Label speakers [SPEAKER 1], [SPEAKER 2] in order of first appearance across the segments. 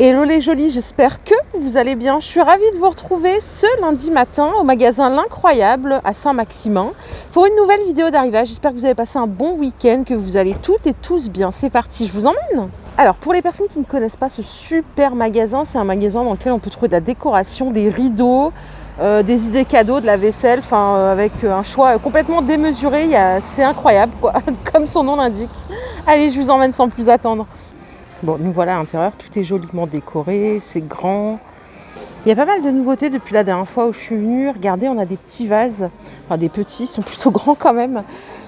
[SPEAKER 1] Hello les jolis, j'espère que vous allez bien. Je suis ravie de vous retrouver ce lundi matin au magasin L'Incroyable à Saint-Maximin pour une nouvelle vidéo d'arrivage. J'espère que vous avez passé un bon week-end, que vous allez toutes et tous bien. C'est parti, je vous emmène. Alors pour les personnes qui ne connaissent pas ce super magasin, c'est un magasin dans lequel on peut trouver de la décoration, des rideaux, des idées cadeaux, de la vaisselle, avec un choix complètement démesuré. C'est incroyable quoi, comme son nom l'indique. Allez, je vous emmène sans plus attendre. Bon, nous voilà à l'intérieur, tout est joliment décoré, c'est grand. Il y a pas mal de nouveautés depuis la dernière fois où je suis venue. Regardez, on a des petits vases, enfin des petits, ils sont plutôt grands quand même.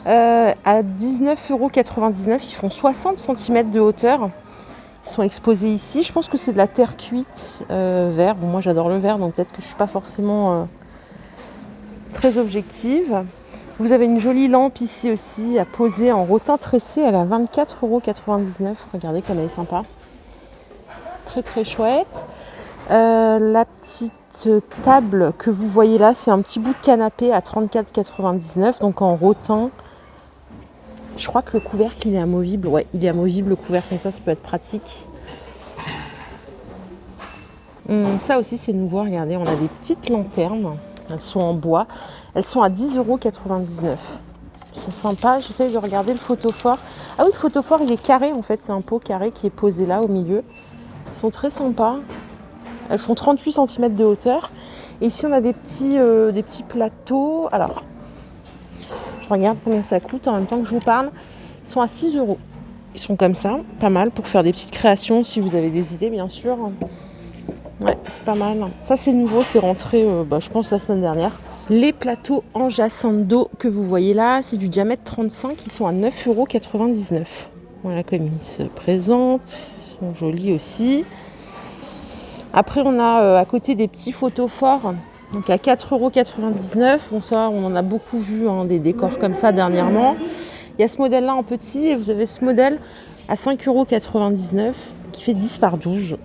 [SPEAKER 1] À 19,99 €, ils font 60 cm de hauteur. Ils sont exposés ici. Je pense que c'est de la terre cuite vert. Bon, moi j'adore le vert, donc peut-être que je ne suis pas forcément très objective. Vous avez une jolie lampe ici aussi à poser en rotin tressé. Elle a 24,99 €. Regardez comme elle est sympa. Très très chouette. La petite table que vous voyez là, c'est un petit bout de canapé à 34,99 €. Donc en rotin. Je crois que le couvercle il est amovible. Ouais, il est amovible le couvercle, comme ça peut être pratique. Ça aussi c'est nouveau. Regardez, on a des petites lanternes. Elles sont en bois. Elles sont à 10,99 €. Elles sont sympas. J'essaye de regarder le photophore. Ah oui, le photophore, il est carré en fait. C'est un pot carré qui est posé là au milieu. Elles sont très sympas. Elles font 38 cm de hauteur. Et ici, on a des petits plateaux. Alors, je regarde combien ça coûte en même temps que je vous parle. Ils sont à 6 €. Ils sont comme ça. Pas mal pour faire des petites créations si vous avez des idées, bien sûr. Ouais, c'est pas mal. Ça, c'est nouveau, c'est rentré, je pense, la semaine dernière. Les plateaux en jacinthe d'eau que vous voyez là, c'est du diamètre 35, ils sont à 9,99 €. Voilà comme ils se présentent. Ils sont jolis aussi. Après, on a à côté des petits photophares, donc à 4,99 €. Bon, ça, on en a beaucoup vu, des décors comme ça dernièrement. Il y a ce modèle-là en petit et vous avez ce modèle à 5,99 € qui fait 10 par 12.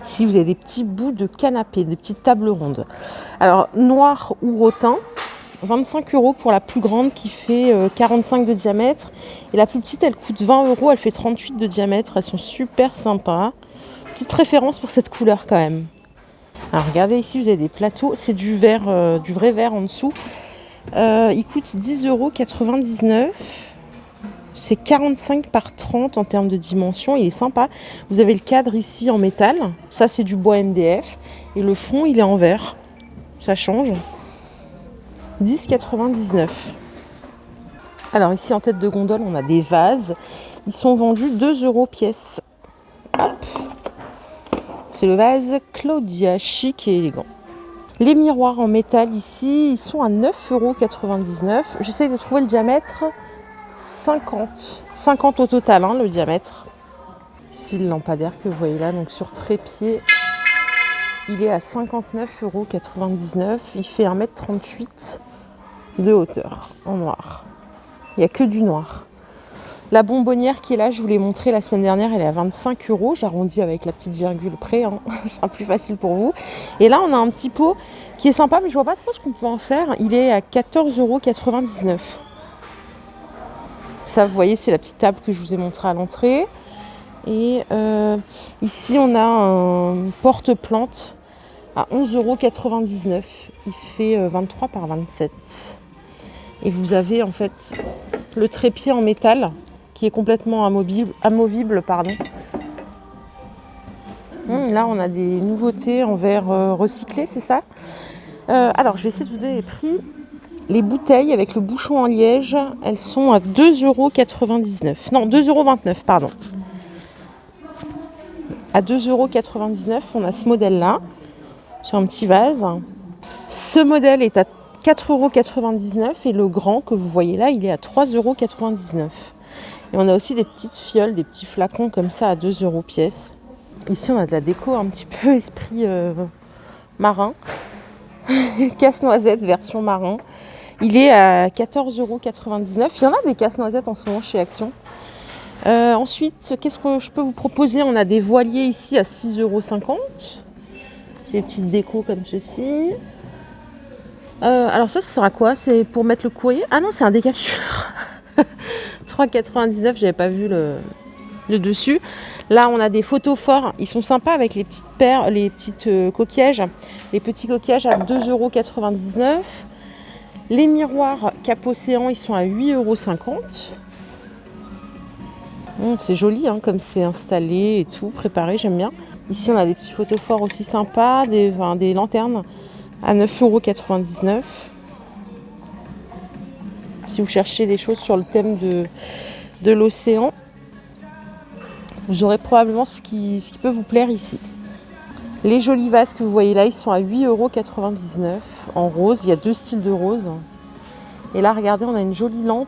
[SPEAKER 1] Ici, vous avez des petits bouts de canapé, des petites tables rondes. Alors, noir ou rotin, 25 € pour la plus grande qui fait 45 de diamètre. Et la plus petite, elle coûte 20 €, elle fait 38 de diamètre. Elles sont super sympas. Petite préférence pour cette couleur quand même. Alors, regardez ici, vous avez des plateaux. C'est du verre, du vrai verre en dessous. Il coûte 10,99 €. C'est 45 par 30 en termes de dimension, il est sympa. Vous avez le cadre ici en métal, ça c'est du bois MDF. Et le fond il est en verre, ça change. 10,99 €. Alors ici en tête de gondole on a des vases, ils sont vendus 2 € pièce. Hop. C'est le vase Claudia, chic et élégant. Les miroirs en métal ici, ils sont à 9,99 €. J'essaie de trouver le diamètre. 50 au total, le diamètre. Ici le lampadaire que vous voyez là, donc sur trépied, il est à 59,99 €. Il fait 1,38 m de hauteur en noir. Il n'y a que du noir. La bonbonnière qui est là, je vous l'ai montré la semaine dernière, elle est à 25 €. J'arrondis avec la petite virgule près, ce sera plus facile pour vous. Et là, on a un petit pot qui est sympa, mais je vois pas trop ce qu'on peut en faire. Il est à 14,99 €. Ça, vous voyez, c'est la petite table que je vous ai montrée à l'entrée. Et ici, on a un porte-plante à 11,99 €. Il fait 23 par 27. Et vous avez en fait le trépied en métal qui est complètement amovible. Là, on a des nouveautés en verre recyclé, c'est ça. Alors, je vais essayer de vous donner les prix. Les bouteilles avec le bouchon en liège, elles sont à 2,99 €. Non, 2,29 €, pardon. À 2,99 €, on a ce modèle-là, sur un petit vase. Ce modèle est à 4,99 € et le grand que vous voyez là, il est à 3,99 €. Et on a aussi des petites fioles, des petits flacons comme ça à 2 € pièce. Ici, on a de la déco un petit peu esprit marin. Casse-noisette version marin. Il est à 14,99 €. Il y en a des casse-noisettes en ce moment chez Action. Ensuite, qu'est-ce que je peux vous proposer? On a des voiliers ici à 6,50 €. C'est des petites décos comme ceci. Alors ça sert à quoi? C'est pour mettre le courrier? Ah non, c'est un décapsuleur. 3,99 €, j'avais pas vu le dessus. Là, on a des photophores. Ils sont sympas avec les petites paires, les petites coquillages. Les petits coquillages à 2,99 €. Les miroirs Cap Océan, ils sont à 8,50 €. C'est joli, hein, comme c'est installé et tout, préparé, j'aime bien. Ici, on a des petits photophores aussi sympas, des lanternes à 9,99 €. Si vous cherchez des choses sur le thème de l'océan, vous aurez probablement ce qui peut vous plaire ici. Les jolis vases que vous voyez là, ils sont à 8,99 € en rose. Il y a 2 styles de rose. Et là, regardez, on a une jolie lampe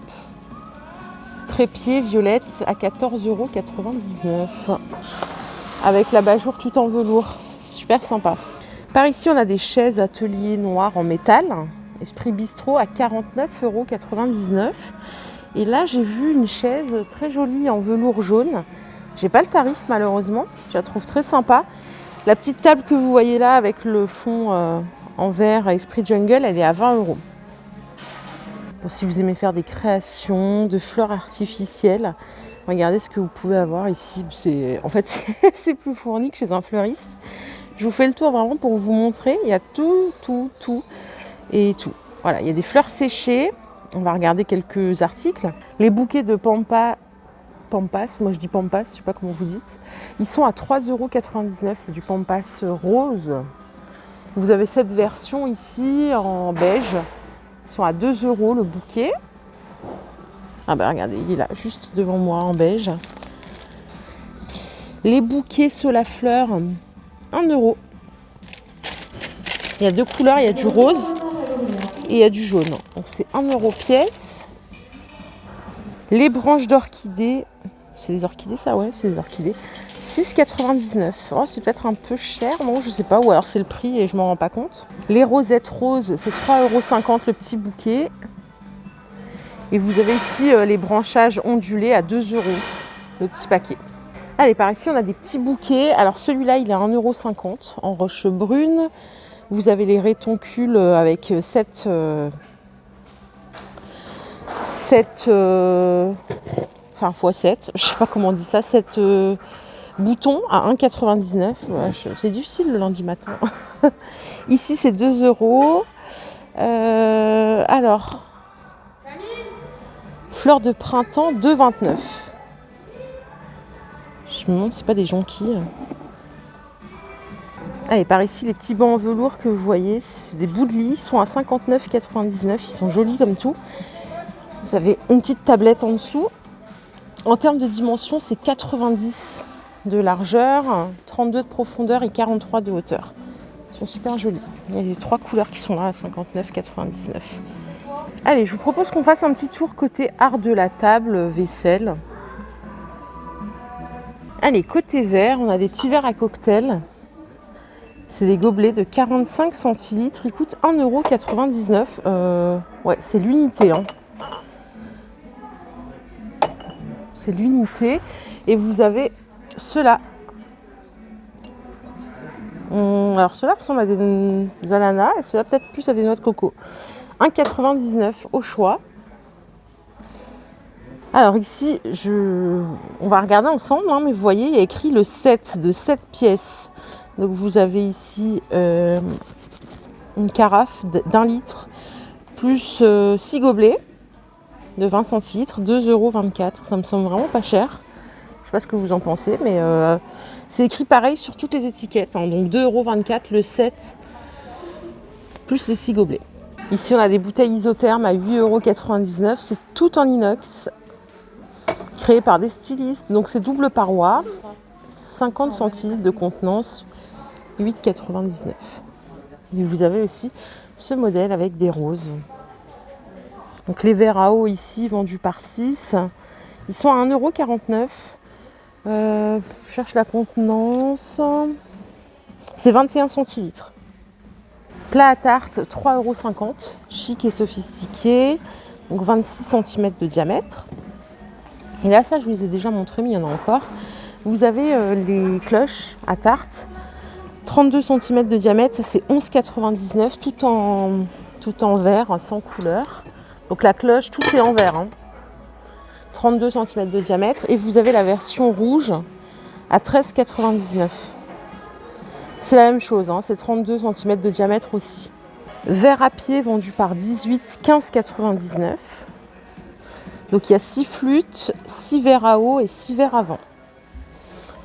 [SPEAKER 1] trépied violette à 14,99 € avec l'abat-jour tout en velours. Super sympa. Par ici, on a des chaises atelier noires en métal. Esprit Bistrot à 49,99 €. Et là, j'ai vu une chaise très jolie en velours jaune. J'ai pas le tarif malheureusement. Je la trouve très sympa. La petite table que vous voyez là avec le fond en verre à Esprit Jungle, elle est à 20 €. Bon, si vous aimez faire des créations de fleurs artificielles, regardez ce que vous pouvez avoir ici. En fait, c'est plus fourni que chez un fleuriste. Je vous fais le tour vraiment pour vous montrer. Il y a tout et tout. Voilà, il y a des fleurs séchées. On va regarder quelques articles. Les bouquets de pampas, moi je dis pampas, je sais pas comment vous dites. Ils sont à 3,99 €. C'est du pampas rose. Vous avez cette version ici en beige. Ils sont à 2 € le bouquet. Ah bah regardez, il est là, juste devant moi en beige. Les bouquets Solafleur, 1 €. Il y a 2 couleurs, il y a du rose et il y a du jaune. Donc c'est 1 € pièce. Les branches d'orchidées, c'est des orchidées ça? Ouais, c'est des orchidées. 6,99 €. Oh, c'est peut-être un peu cher, non, je sais pas, ou alors c'est le prix et je m'en rends pas compte. Les rosettes roses, c'est 3,50 € le petit bouquet. Et vous avez ici les branchages ondulés à 2 € le petit paquet. Allez, par ici, on a des petits bouquets. Alors celui-là, il est à 1,50 € en roche brune. Vous avez les rétoncules avec 7 x7, je sais pas comment on dit ça, 7 boutons à 1,99 €. Ouais, c'est difficile le lundi matin. Ici, c'est 2 €. Alors, fleurs de printemps, 2,29 €. Je me demande si c'est pas des jonquilles. Allez, par ici, les petits bancs en velours que vous voyez, c'est des bouts de lit, ils sont à 59,99 €. Ils sont jolis comme tout. Vous avez une petite tablette en dessous. En termes de dimension, c'est 90 de largeur, 32 de profondeur et 43 de hauteur. Ils sont super jolis. Il y a les 3 couleurs qui sont là à 59,99 €. Allez, je vous propose qu'on fasse un petit tour côté art de la table, vaisselle. Allez, côté verre, on a des petits verres à cocktail. C'est des gobelets de 45 centilitres. Ils coûtent 1,99 €. Ouais, c'est l'unité. Hein. C'est l'unité. Et vous avez ceux-là. Alors ceux-là ressemblent à des ananas et ceux-là peut-être plus à des noix de coco. 1,99 € au choix. Alors ici, on va regarder ensemble, hein, mais vous voyez, il y a écrit le set de 7 pièces. Donc vous avez ici une carafe d'1 litre plus 6 gobelets de 20 centilitres, 2,24 €. Ça me semble vraiment pas cher. Je sais pas ce que vous en pensez, mais c'est écrit pareil sur toutes les étiquettes. Hein. Donc 2,24 € le set plus les 6 gobelets. Ici, on a des bouteilles isothermes à 8,99 €. C'est tout en inox, créé par des stylistes. Donc c'est double paroi, 50 centilitres de contenance, 8,99 €. Et vous avez aussi ce modèle avec des roses. Donc les verres à eau ici vendus par 6, ils sont à 1,49 €. Je cherche la contenance. C'est 21 centilitres. Plat à tarte, 3,50 €. Chic et sophistiqué. Donc 26 cm de diamètre. Et là, ça, je vous ai déjà montré, mais il y en a encore. Vous avez les cloches à tarte. 32 cm de diamètre, ça c'est 11,99 €, tout en verre, sans couleur. Donc la cloche, tout est en verre. Hein. 32 cm de diamètre. Et vous avez la version rouge à 13,99 €. C'est la même chose, hein, c'est 32 cm de diamètre aussi. Verre à pied vendu par 18, 15,99 €. Donc il y a 6 flûtes, 6 verres à eau et 6 verres à vent.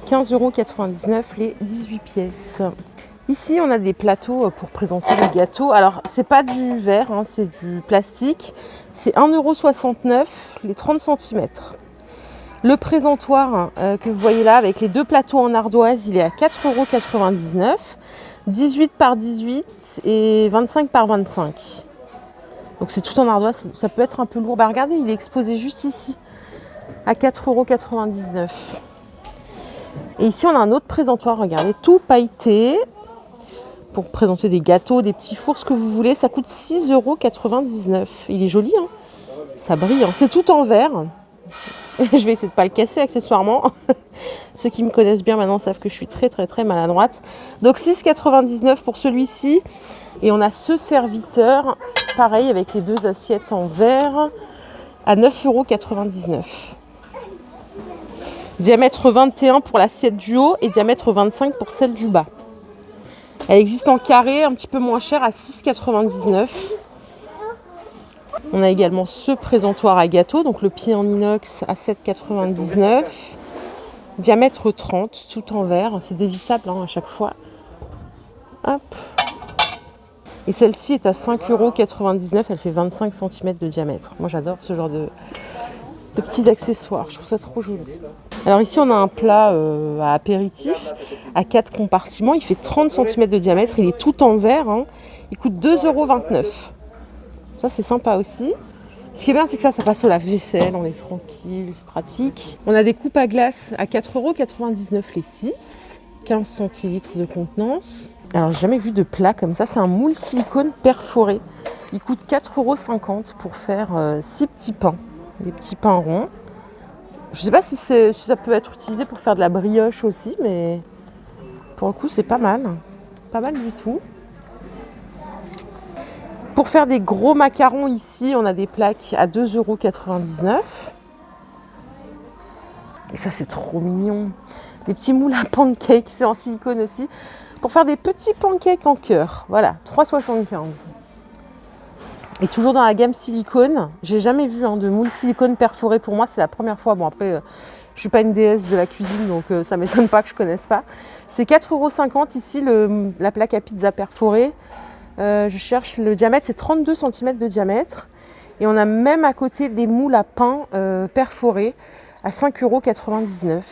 [SPEAKER 1] 15,99 € les 18 pièces. Ici, on a des plateaux pour présenter les gâteaux. Alors, c'est pas du verre, hein, c'est du plastique. C'est 1,69 € les 30 cm. Le présentoir que vous voyez là, avec les deux plateaux en ardoise, il est à 4,99 €. 18 par 18 et 25 par 25. Donc, c'est tout en ardoise. Ça peut être un peu lourd. Bah, regardez, il est exposé juste ici, à 4,99 €. Et ici, on a un autre présentoir, regardez, tout pailleté. Pour présenter des gâteaux, des petits fours, ce que vous voulez. Ça coûte 6,99 €. Il est joli, hein, ça brille. Hein. C'est tout en verre. Je vais essayer de ne pas le casser accessoirement. Ceux qui me connaissent bien maintenant savent que je suis très maladroite. Donc 6,99 € pour celui-ci. Et on a ce serviteur, pareil, avec les deux assiettes en verre, à 9,99 €. Diamètre 21 pour l'assiette du haut et diamètre 25 pour celle du bas. Elle existe en carré, un petit peu moins cher, à 6,99 €. On a également ce présentoir à gâteau, donc le pied en inox à 7,99 €. Diamètre 30, tout en verre. C'est dévissable hein, à chaque fois. Hop. Et celle-ci est à 5,99 €. Elle fait 25 cm de diamètre. Moi, j'adore ce genre de petits accessoires. Je trouve ça trop joli. Alors ici, on a un plat à apéritif à 4 compartiments. Il fait 30 cm de diamètre. Il est tout en verre. Hein. Il coûte 2,29 €. Ça, c'est sympa aussi. Ce qui est bien, c'est que ça passe au lave-vaisselle. On est tranquille, c'est pratique. On a des coupes à glace à 4,99 € les 6. 15 centilitres de contenance. Alors, j'ai jamais vu de plat comme ça. C'est un moule silicone perforé. Il coûte 4,50 € pour faire 6 petits pains. Des petits pains ronds. Je ne sais pas si ça peut être utilisé pour faire de la brioche aussi, mais pour le coup, c'est pas mal. Pas mal du tout. Pour faire des gros macarons ici, on a des plaques à 2,99 €. Et ça, c'est trop mignon. Des petits moules à pancakes, c'est en silicone aussi. Pour faire des petits pancakes en cœur. Voilà, 3,75 €. Et toujours dans la gamme silicone. J'ai jamais vu de moule silicone perforé. Pour moi, c'est la première fois. Bon, après, je suis pas une déesse de la cuisine, donc ça m'étonne pas que je connaisse pas. C'est 4,50 € ici, la plaque à pizza perforée. Je cherche le diamètre, c'est 32 cm de diamètre. Et on a même à côté des moules à pain perforés à 5,99 €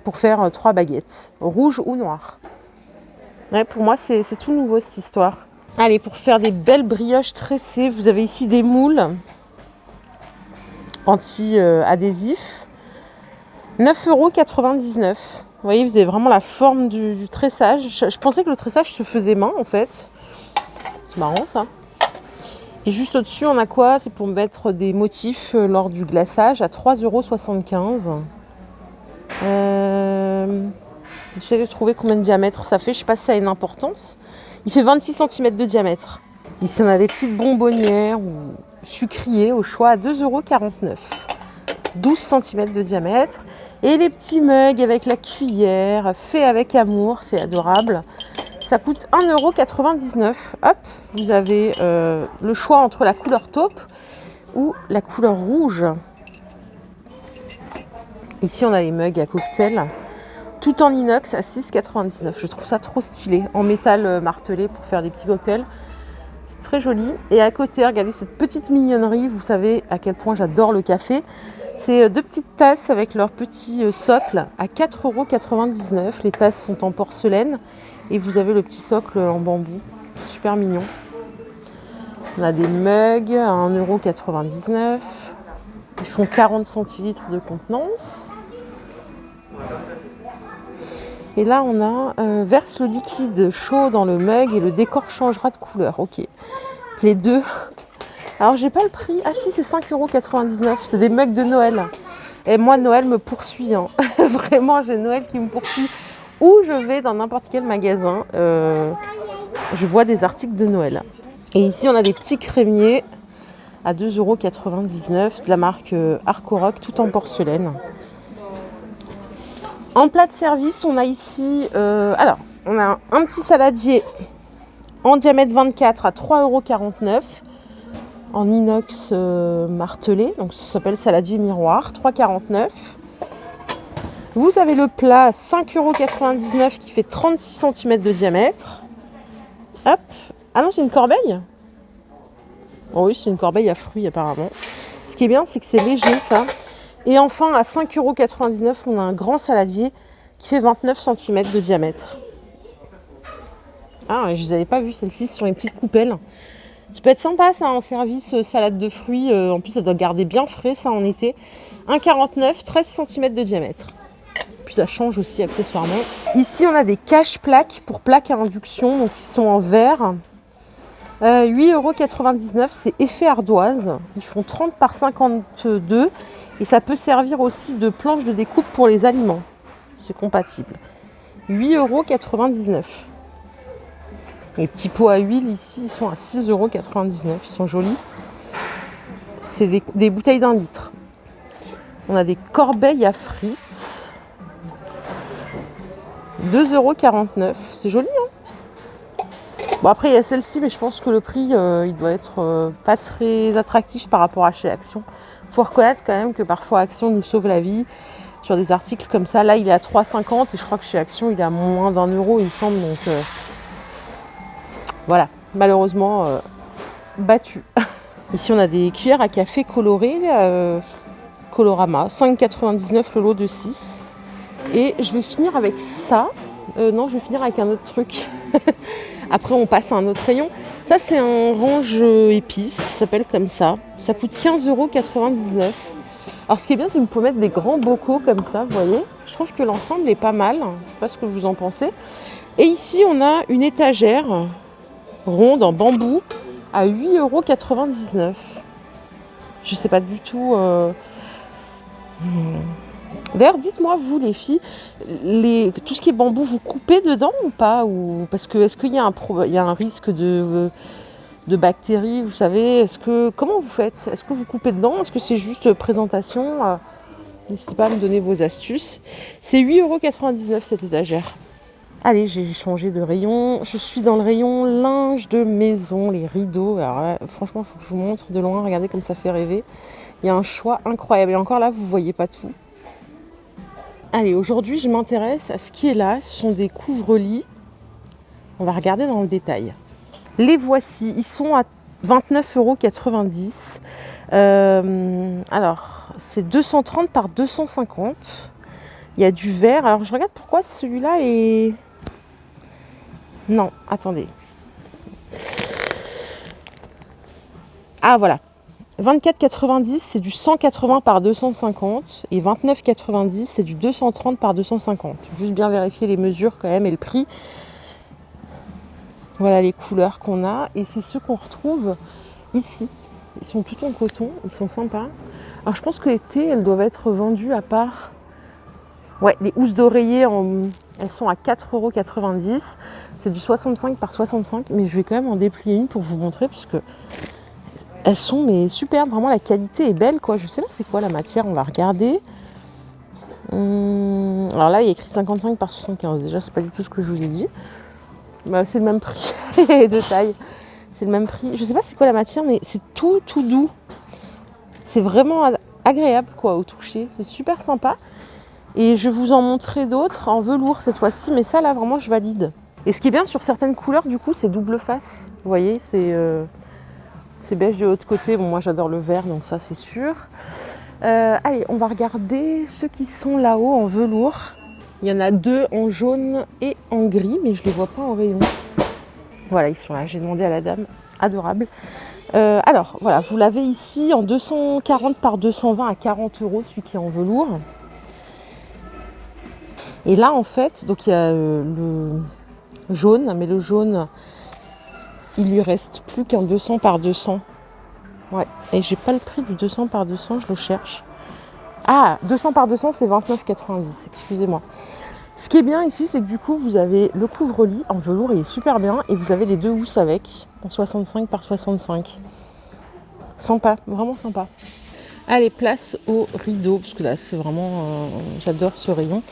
[SPEAKER 1] pour faire 3 baguettes, rouges ou noires. Ouais, pour moi, c'est tout nouveau cette histoire. Allez, pour faire des belles brioches tressées, vous avez ici des moules anti-adhésifs. 9,99 €. Vous voyez, vous avez vraiment la forme du tressage. Je pensais que le tressage se faisait main, en fait. C'est marrant, ça. Et juste au-dessus, on a quoi? C'est pour mettre des motifs lors du glaçage à 3,75 €. J'essaie de trouver combien de diamètre ça fait. Je ne sais pas si ça a une importance. Il fait 26 cm de diamètre. Ici, on a des petites bonbonnières ou sucriers au choix à 2,49 €. 12 cm de diamètre. Et les petits mugs avec la cuillère, fait avec amour, c'est adorable. Ça coûte 1,99 €. Hop, vous avez le choix entre la couleur taupe ou la couleur rouge. Ici, on a les mugs à cocktail, tout en inox à 6,99 €. Je trouve ça trop stylé, en métal martelé pour faire des petits cocktails. C'est très joli. Et à côté, regardez cette petite mignonnerie. Vous savez à quel point j'adore le café. C'est deux petites tasses avec leur petit socle à 4,99 €. Les tasses sont en porcelaine et vous avez le petit socle en bambou. Super mignon. On a des mugs à 1,99 €. Ils font 40 centilitres de contenance. Et là, on a verse le liquide chaud dans le mug et le décor changera de couleur. Ok. Les deux. Alors, j'ai pas le prix. Ah si, c'est 5,99 €. C'est des mugs de Noël. Et moi, Noël me poursuit. Hein. Vraiment, j'ai Noël qui me poursuit. Où je vais dans n'importe quel magasin, je vois des articles de Noël. Et ici, on a des petits crémiers à 2,99 € de la marque Arcorock, tout en porcelaine. En plat de service, on a ici, on a un petit saladier en diamètre 24 à 3,49 € en inox martelé, donc ça s'appelle saladier miroir, 3,49 €. Vous avez le plat à 5,99 € qui fait 36 cm de diamètre. Hop. Ah non, c'est une corbeille. Oh oui, c'est une corbeille à fruits apparemment. Ce qui est bien, c'est que c'est léger ça. Et enfin, à 5,99 €, on a un grand saladier qui fait 29 cm de diamètre. Ah, je ne les avais pas vues, celles-ci, sur les petites coupelles. Ça peut être sympa ça en service salade de fruits. En plus, ça doit garder bien frais ça en été. 1,49 €, 13 cm de diamètre. Puis ça change aussi accessoirement. Ici, on a des cache-plaques pour plaques à induction, donc ils sont en verre. 8,99 €, c'est effet ardoise. Ils font 30 par 52 et ça peut servir aussi de planche de découpe pour les aliments. C'est compatible. 8,99 €. Les petits pots à huile ici, ils sont à 6,99 €. Ils sont jolis. C'est des bouteilles d'1 litre. On a des corbeilles à frites. 2,49 €. C'est joli, hein? Bon, après, il y a celle-ci, mais je pense que le prix, il doit être pas très attractif par rapport à chez Action. Il faut reconnaître quand même que parfois Action nous sauve la vie sur des articles comme ça. Là, il est à 3,50 € et je crois que chez Action, il est à moins d'1 €, il me semble. Donc, voilà, malheureusement, battu. Ici, on a des cuillères à café colorées, Colorama, 5,99 € le lot de 6. Et je vais finir avec ça. Non, je vais finir avec un autre truc. Après, on passe à un autre rayon. Ça, c'est un range épices, ça s'appelle comme ça. Ça coûte 15,99 €. Alors, ce qui est bien, c'est que vous pouvez mettre des grands bocaux comme ça, vous voyez. Je trouve que l'ensemble est pas mal. Je ne sais pas ce que vous en pensez. Et ici, on a une étagère ronde en bambou à 8,99 €. Je sais pas du tout. D'ailleurs, dites-moi, vous les filles, tout ce qui est bambou, vous coupez dedans ou pas, parce que est-ce qu'il y a un risque de bactéries, vous savez, comment vous faites? Est-ce que vous coupez dedans? Est-ce que c'est juste présentation? N'hésitez pas à me donner vos astuces. C'est 8,99 € cette étagère. Allez, j'ai changé de rayon. Je suis dans le rayon linge de maison, les rideaux. Alors là, franchement, il faut que je vous montre de loin. Regardez comme ça fait rêver. Il y a un choix incroyable. Et encore là, vous ne voyez pas tout. Allez, aujourd'hui, je m'intéresse à ce qui est là. Ce sont des couvre-lits. On va regarder dans le détail. Les voici. Ils sont à 29,90 €. Alors, c'est 230 par 250. Il y a du vert. Alors, je regarde pourquoi celui-là est... Non, attendez. Ah, voilà. 24,90 €, c'est du 180 par 250. Et 29,90 €, c'est du 230 par 250. Juste bien vérifier les mesures quand même et le prix. Voilà les couleurs qu'on a. Et c'est ceux qu'on retrouve ici. Ils sont tout en coton. Ils sont sympas. Alors, je pense que l'été, elles doivent être vendues à part... Ouais, les housses d'oreiller, elles sont à 4,90 €. C'est du 65 par 65. Mais je vais quand même en déplier une pour vous montrer. Puisque elles sont mais superbes. Vraiment, la qualité est belle, quoi. Je sais pas c'est quoi la matière. On va regarder. Alors là, il y a écrit 55 par 75. Déjà, c'est pas du tout ce que je vous ai dit. Bah, c'est le même prix de taille. C'est le même prix. Je sais pas c'est quoi la matière, mais c'est tout doux. C'est vraiment agréable, quoi, au toucher. C'est super sympa. Et je vais vous en montrer d'autres en velours cette fois-ci, mais ça là vraiment je valide. Et ce qui est bien sur certaines couleurs du coup c'est double face. Vous voyez, c'est beige de l'autre côté. Bon, moi j'adore le vert donc ça c'est sûr. Allez, on va regarder ceux qui sont là-haut en velours. Il y en a 2 en jaune et en gris, mais je les vois pas en rayon. Voilà, ils sont là. J'ai demandé à la dame, adorable. Alors voilà, vous l'avez ici en 240 par 220 à 40 €, celui qui est en velours. Et là, en fait, donc il y a le jaune, mais le jaune, il lui reste plus qu'un 200 par 200. Ouais, et j'ai pas le prix du 200 par 200, je le cherche. Ah, 200 par 200, c'est 29,90, excusez-moi. Ce qui est bien ici, c'est que du coup, vous avez le couvre-lit en velours, il est super bien, et vous avez les 2 housses avec, en 65 par 65. Sympa, vraiment sympa. Allez, place au rideau, parce que là c'est vraiment, j'adore ce rayon.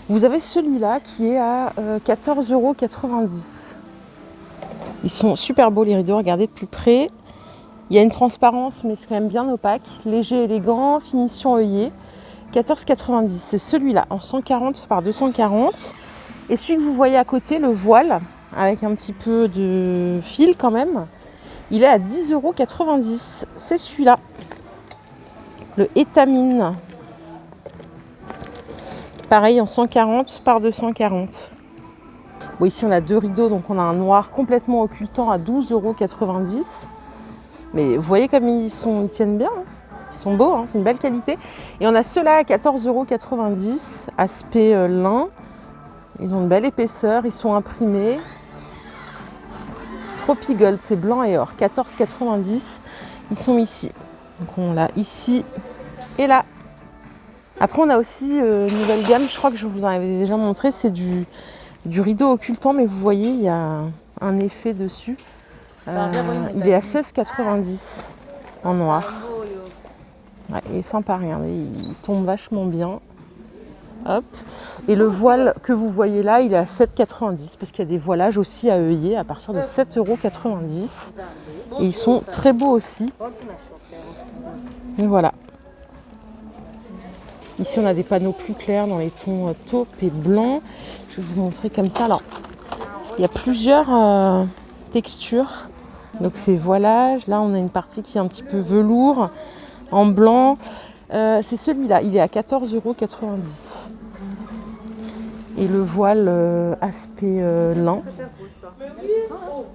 [SPEAKER 1] Vous avez celui-là qui est à 14,90 €. Ils sont super beaux les rideaux, regardez de plus près. Il y a une transparence, mais c'est quand même bien opaque. Léger, élégant, finition œillée. 14,90 €, c'est celui-là, en 140 par 240. Et celui que vous voyez à côté, le voile, avec un petit peu de fil quand même, il est à 10,90 €. C'est celui-là, le étamine. Pareil, en 140 par 240. Bon, ici, on a 2 rideaux, donc on a un noir complètement occultant à 12,90 €. Mais vous voyez comme ils tiennent bien, hein. Ils sont beaux, hein, c'est une belle qualité. Et on a ceux-là à 14,90 €, aspect lin. Ils ont une belle épaisseur, ils sont imprimés. Tropigold, c'est blanc et or, 14,90 €. Ils sont ici. Donc on l'a ici et là. Après, on a aussi une nouvelle gamme, je crois que je vous en avais déjà montré, c'est du rideau occultant, mais vous voyez, il y a un effet dessus. Il est à 16,90 € en noir. Ouais, il est sympa, regardez, il tombe vachement bien. Hop. Et le voile que vous voyez là, il est à 7,90 € parce qu'il y a des voilages aussi à œillet à partir de 7,90 €. Et ils sont très beaux aussi. Et voilà. Ici, on a des panneaux plus clairs dans les tons taupe et blanc. Je vais vous montrer comme ça. Alors, il y a plusieurs textures. Donc, c'est voilage. Là, on a une partie qui est un petit peu velours, en blanc. C'est celui-là. Il est à 14,90 €. Et le voile aspect lin.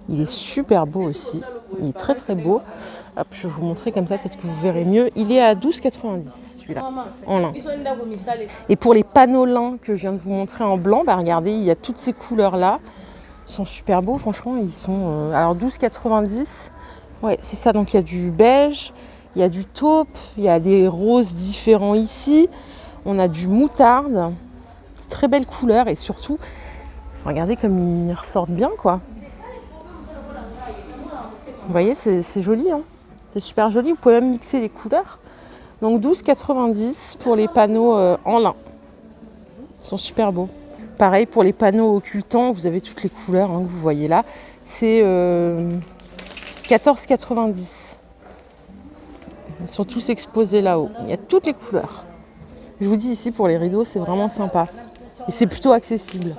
[SPEAKER 1] Il est super beau aussi. Il est très très beau. Hop, je vais vous montrer comme ça, peut-être que vous verrez mieux. Il est à 12,90 € celui-là, en lin. Et pour les panneaux lin que je viens de vous montrer en blanc, bah regardez, il y a toutes ces couleurs-là. Ils sont super beaux, franchement. Ils sont alors 12,90 €. Ouais, c'est ça. Donc il y a du beige, il y a du taupe, il y a des roses différents ici. On a du moutarde. Très belle couleur et surtout, regardez comme ils ressortent bien, quoi. Vous voyez, c'est joli, hein. C'est super joli. Vous pouvez même mixer les couleurs. Donc 12,90 € pour les panneaux en lin. Ils sont super beaux. Pareil pour les panneaux occultants, vous avez toutes les couleurs, hein, que vous voyez là. C'est 14,90 €. Ils sont tous exposés là-haut. Il y a toutes les couleurs. Je vous dis ici pour les rideaux, c'est vraiment sympa. Et c'est plutôt accessible.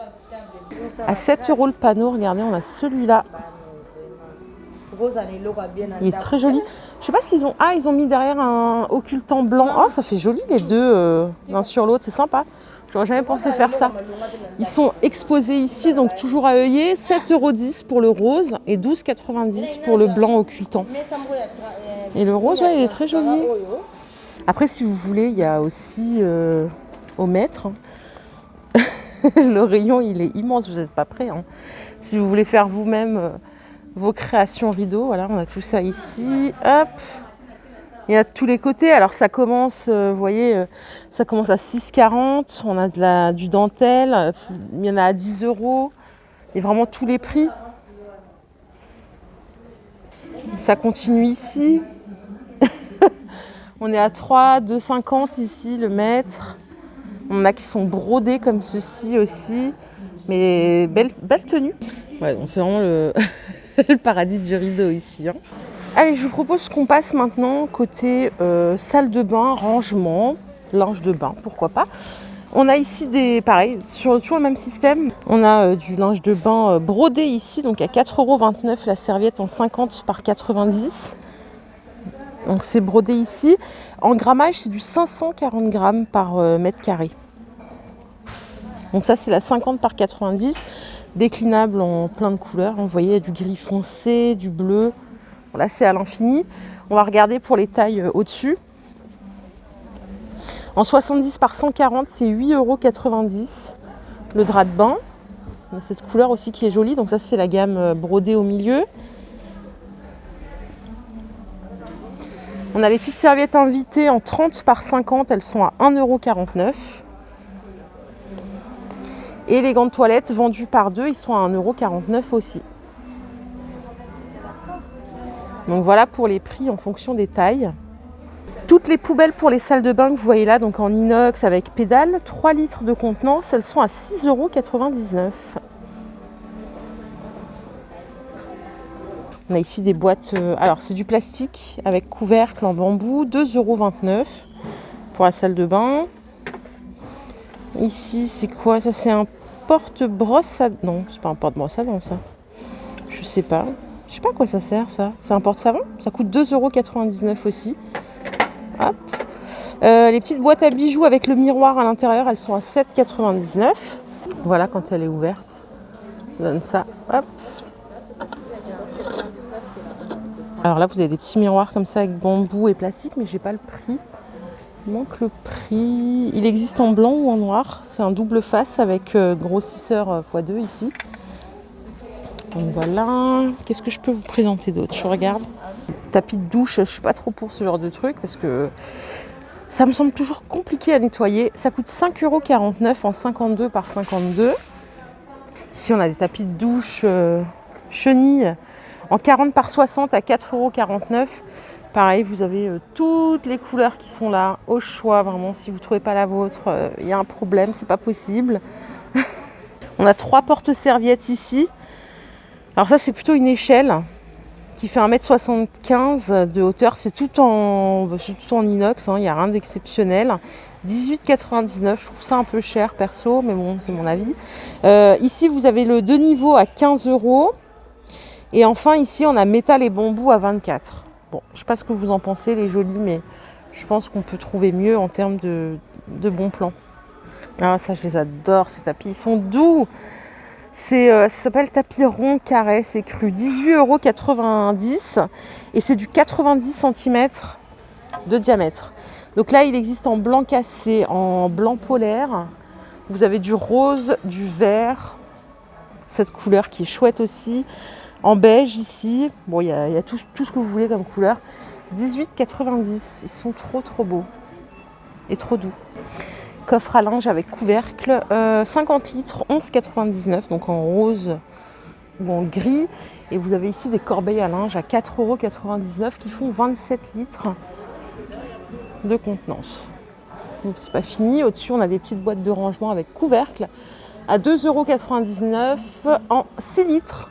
[SPEAKER 1] À 7 € le panneau, regardez, on a celui-là. Il est très joli. Je sais pas ce qu'ils ont. Ah, ils ont mis derrière un occultant blanc. Oh, ça fait joli les deux, l'un sur l'autre. C'est sympa. J'aurais jamais pensé faire ça. Ils sont exposés ici, donc toujours à œillet. 7,10 € pour le rose et 12,90 € pour le blanc occultant. Et le rose, ouais, il est très joli. Après, si vous voulez, il y a aussi au mètre. Le rayon, il est immense. Vous n'êtes pas prêts, hein. Si vous voulez faire vous-même vos créations rideaux, voilà, on a tout ça ici. Hop. Il y a de tous les côtés. Alors ça commence, vous voyez, ça commence à 6,40 €. On a du dentelle. Il y en a à 10 €. Il y a vraiment tous les prix. Ça continue ici. On est à 2,50 € ici, le mètre. On en a qui sont brodés comme ceci aussi. Mais belle tenue. Ouais, donc c'est vraiment le paradis du rideau ici, hein. Allez, je vous propose qu'on passe maintenant côté salle de bain, rangement, linge de bain, pourquoi pas. On a ici pareil, sur toujours le même système. On a du linge de bain brodé ici, donc à 4,29 € la serviette en 50 par 90. Donc c'est brodé ici. En grammage, c'est du 540 grammes par mètre carré. Donc ça, c'est la 50 par 90. Déclinable en plein de couleurs. Vous voyez, il y a du gris foncé, du bleu. Bon, là, c'est à l'infini. On va regarder pour les tailles au-dessus. En 70 par 140, c'est 8,90 € le drap de bain. On a cette couleur aussi qui est jolie. Donc ça, c'est la gamme brodée au milieu. On a les petites serviettes invitées en 30 par 50. Elles sont à 1,49 €. Et les gants de toilette vendus par deux, ils sont à 1,49 € aussi. Donc voilà pour les prix en fonction des tailles. Toutes les poubelles pour les salles de bain que vous voyez là, donc en inox avec pédale, 3 litres de contenance, elles sont à 6,99 €. On a ici des boîtes, alors c'est du plastique avec couvercle en bambou, 2,29 € pour la salle de bain. Ici c'est quoi? Ça c'est un porte-brosse à... Non, c'est pas un porte-brosse à dents ça. Je sais pas à quoi ça sert ça. C'est un porte-savon, ça coûte 2,99 € aussi. Hop. Les petites boîtes à bijoux avec le miroir à l'intérieur, elles sont à 7,99 €. Voilà quand elle est ouverte. On donne ça. Hop. Alors là, vous avez des petits miroirs comme ça avec bambou et plastique, mais j'ai pas le prix. Il manque le prix. Il existe en blanc ou en noir. C'est un double face avec grossisseur x2 ici. Donc voilà. Qu'est-ce que je peux vous présenter d'autre? Je regarde. Tapis de douche, je suis pas trop pour ce genre de truc parce que ça me semble toujours compliqué à nettoyer. Ça coûte 5,49 € en 52 par 52. Ici, on a des tapis de douche chenilles en 40 par 60 à 4,49 €. Pareil, vous avez toutes les couleurs qui sont là, au choix. Vraiment, si vous ne trouvez pas la vôtre, il y a un problème, c'est pas possible. On a 3 porte-serviettes ici. Alors ça, c'est plutôt une échelle qui fait 1,75 m de hauteur. C'est tout en inox, il n'y a rien d'exceptionnel. 18,99 €, je trouve ça un peu cher perso, mais bon, c'est mon avis. Ici, vous avez le 2 niveaux à 15 €. Et enfin, ici, on a métal et bambou à 24 €. Bon, je ne sais pas ce que vous en pensez, les jolis, mais je pense qu'on peut trouver mieux en termes de bons plans. Ah, ça, je les adore, ces tapis, ils sont doux. Ça s'appelle tapis rond carré, c'est cru. 18,90 € et c'est du 90 cm de diamètre. Donc là, il existe en blanc cassé, en blanc polaire. Vous avez du rose, du vert, cette couleur qui est chouette aussi. En beige ici, bon, il y a tout ce que vous voulez comme couleur. 18,90 €, ils sont trop beaux et trop doux. Coffre à linge avec couvercle, 50 litres, 11,99 €, donc en rose ou en gris. Et vous avez ici des corbeilles à linge à 4,99 € qui font 27 litres de contenance. Donc c'est pas fini. Au-dessus, on a des petites boîtes de rangement avec couvercle à 2,99 € en 6 litres.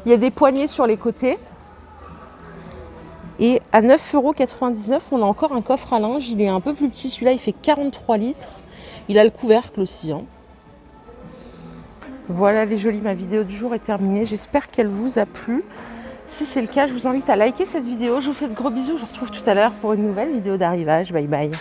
[SPEAKER 1] Il y a des poignées sur les côtés. Et à 9,99 €, on a encore un coffre à linge. Il est un peu plus petit, celui-là, il fait 43 litres. Il a le couvercle aussi. Voilà les jolis, ma vidéo du jour est terminée. J'espère qu'elle vous a plu. Si c'est le cas, je vous invite à liker cette vidéo. Je vous fais de gros bisous. Je vous retrouve tout à l'heure pour une nouvelle vidéo d'arrivage. Bye bye.